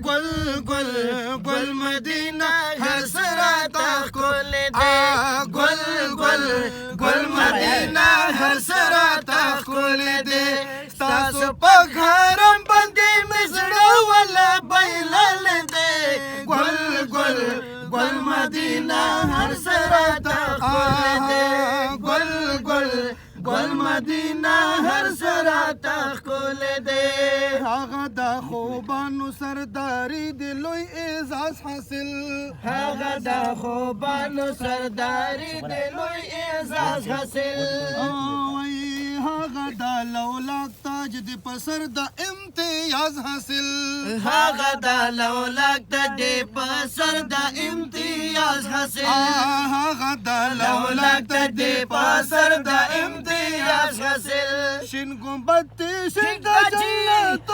ګل ګل ګل مدینه هر سراته ښکلې ده ګل ګل ګل مدینه هر سراته ښکلې ده ستاسو په حرم باندې مې زړه ولا بایللی دی ګل ګل ګل مدینه هر سراته ښکلې ده ګل ګل ګل مدینه هر سراته ښکلې ده هغه د خوبانو سرداري د لوی اعزاز حاصل هغه د خوبانو سرداري د لوی اعزاز حاصل هغه د لولاک تاج د پسر د امتیاز حاصل هغه د لولاک تاج د پسر د امتیاز حاصل هغه د لولاک تاج د پسر د امتیاز حاصل شین گنبد شین د جنت